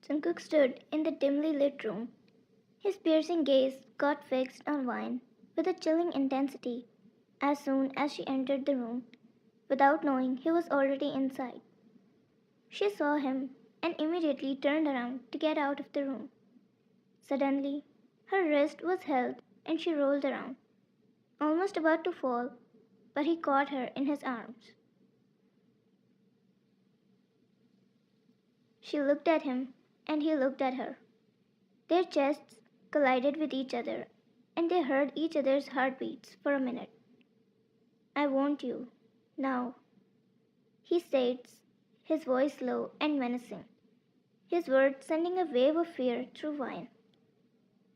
Jungkook stood in the dimly lit room. His piercing gaze got fixed on Vine with a chilling intensity as soon as she entered the room, without knowing he was already inside. She saw him and immediately turned around to get out of the room. Suddenly, her wrist was held and she rolled around, almost about to fall, but he caught her in his arms. She looked at him and he looked at her. Their chests collided with each other and they heard each other's heartbeats for a minute. I want you. Now. He states, his voice low and menacing, his words sending a wave of fear through Vine.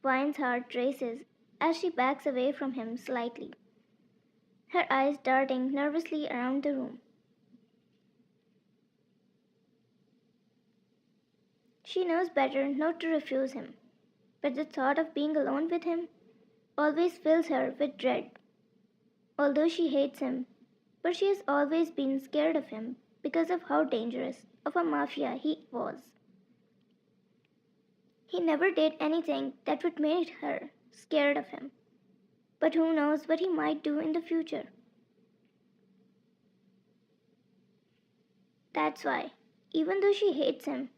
Vine's heart races as she backs away from him slightly, her eyes darting nervously around the room. She knows better not to refuse him, but the thought of being alone with him always fills her with dread. Although she hates him, but she has always been scared of him because of how dangerous of a mafia he was. He never did anything that would make her scared of him, but who knows what he might do in the future. That's why, even though she hates him,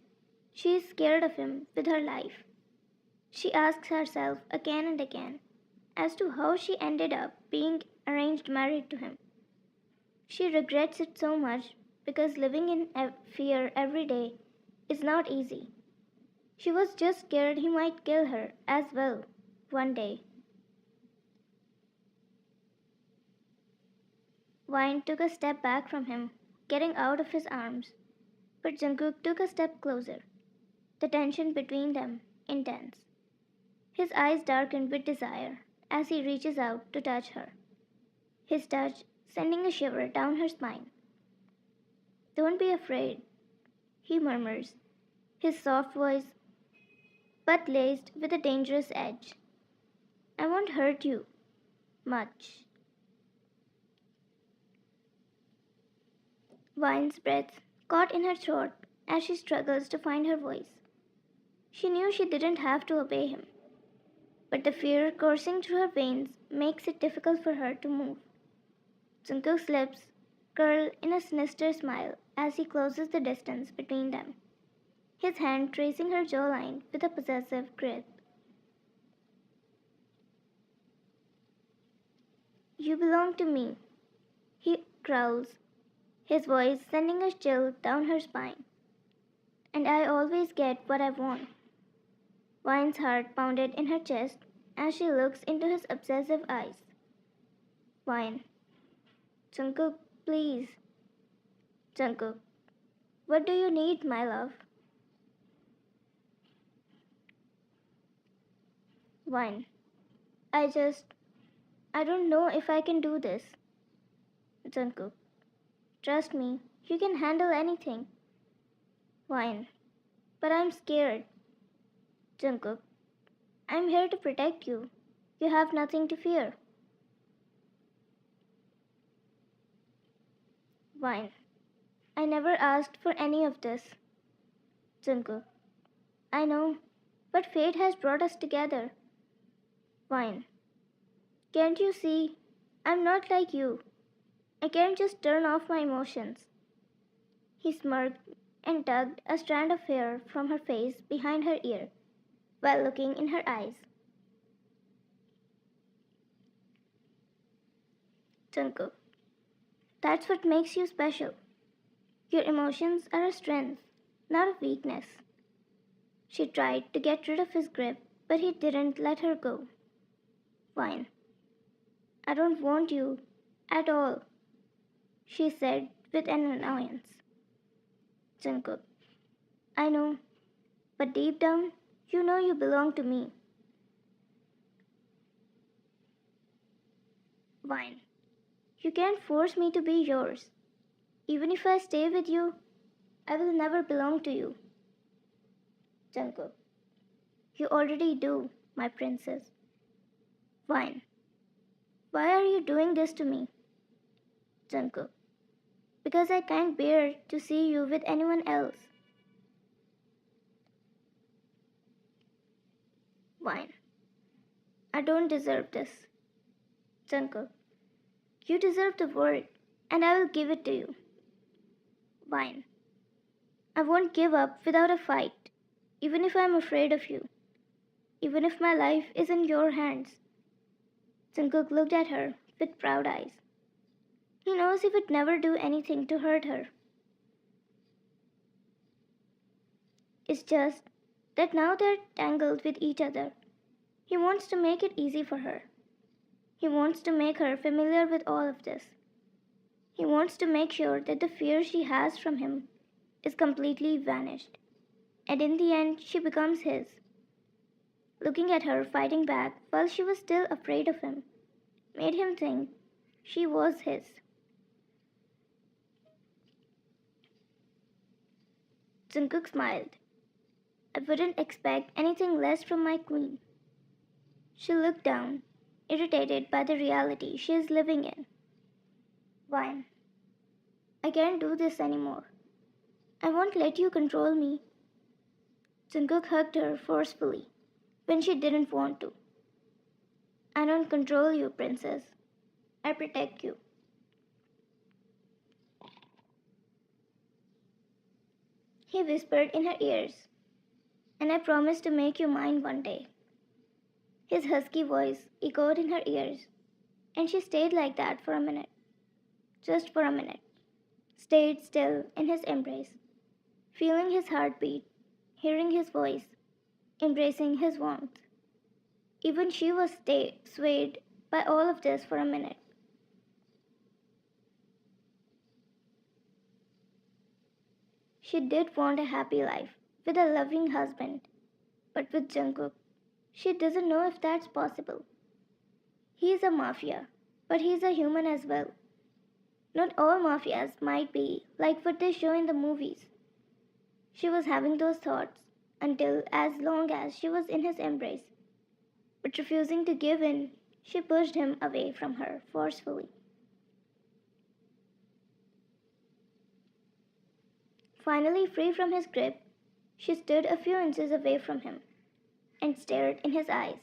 she is scared of him with her life. She asks herself again and again as to how she ended up being arranged married to him. She regrets it so much because living in fear every day is not easy. She was just scared he might kill her as well one day. Vine took a step back from him, getting out of his arms, but Jungkook took a step closer, the tension between them intense. His eyes darkened with desire as he reaches out to touch her, his touch sending a shiver down her spine. Don't be afraid, he murmurs, his soft voice but laced with a dangerous edge. I won't hurt you much. Vine's breath caught in her throat as she struggles to find her voice. She knew she didn't have to obey him, but the fear coursing through her veins makes it difficult for her to move. Jungkook's lips curl in a sinister smile as he closes the distance between them, his hand tracing her jawline with a possessive grip. You belong to me, he growls, his voice sending a chill down her spine. And I always get what I want. Vine's heart pounded in her chest as she looks into his obsessive eyes. Vine. Jungkook, please. Jungkook, what do you need, my love? Vine. I don't know if I can do this. Jungkook. Trust me, you can handle anything. Vine. But I'm scared. Jungkook. I'm here to protect you. You have nothing to fear. Vine. I never asked for any of this. Jungkook. I know, but fate has brought us together. Vine. Can't you see? I'm not like you. I can't just turn off my emotions. He smirked and tugged a strand of hair from her face behind her ear while looking in her eyes. Jungkook. That's what makes you special. Your emotions are a strength, not a weakness. She tried to get rid of his grip, but he didn't let her go. Fine. I don't want you at all, she said with an annoyance. Jungkook. I know, but deep down, you know you belong to me. Vine. You can't force me to be yours. Even if I stay with you, I will never belong to you. Jungkook. You already do, my princess. Vine. Why are you doing this to me? Jungkook. Because I can't bear to see you with anyone else. Whine. I don't deserve this. Jungkook. You deserve the world, and I will give it to you. Whine. I won't give up without a fight, even if I'm afraid of you, even if my life is in your hands. Jungkook looked at her with proud eyes. He knows he would never do anything to hurt her. It's just that now they're tangled with each other. He wants to make it easy for her. He wants to make her familiar with all of this. He wants to make sure that the fear she has from him is completely vanished. And in the end, she becomes his. Looking at her fighting back while she was still afraid of him made him think she was his. Jungkook smiled. I wouldn't expect anything less from my queen. She looked down, irritated by the reality she is living in. Whine. I can't do this anymore. I won't let you control me. Jungkook hugged her forcefully when she didn't want to. I don't control you, princess. I protect you. He whispered in her ears, and I promise to make you mine one day. His husky voice echoed in her ears, and she stayed like that for a minute. Just for a minute. Stayed still in his embrace, feeling his heartbeat, hearing his voice, embracing his warmth. Even she was swayed by all of this for a minute. She did want a happy life with a loving husband, but with Jungkook, she doesn't know if that's possible. He is a mafia, but he is a human as well. Not all mafias might be like what they show in the movies. She was having those thoughts until as long as she was in his embrace. But refusing to give in, she pushed him away from her forcefully. Finally free from his grip, she stood a few inches away from him and stared in his eyes.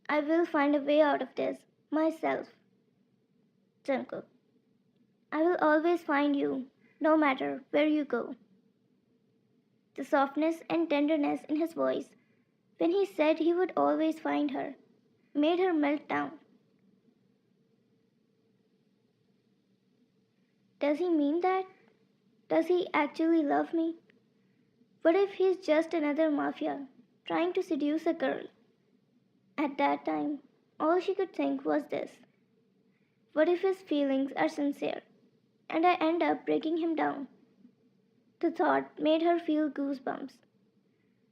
I will find a way out of this myself, Jungkook. I will always find you, no matter where you go. The softness and tenderness in his voice when he said he would always find her made her melt down. Does he mean that? Does he actually love me? What if he's just another mafia trying to seduce a girl? At that time, all she could think was this. What if his feelings are sincere and I end up breaking him down? The thought made her feel goosebumps.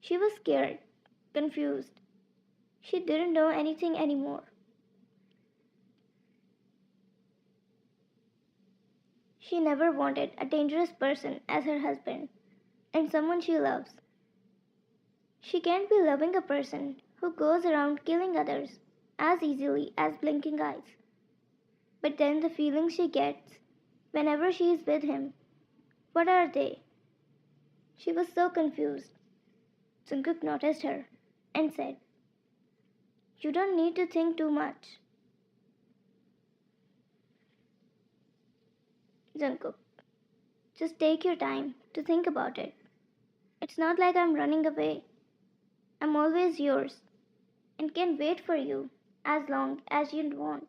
She was scared, confused. She didn't know anything anymore. She never wanted a dangerous person as her husband and someone she loves. She can't be loving a person who goes around killing others as easily as blinking eyes. But then the feelings she gets whenever she is with him, what are they? She was so confused. Jungkook noticed her and said, You don't need to think too much. Jungkook, just take your time to think about it. It's not like I'm running away. I'm always yours and can wait for you as long as you want.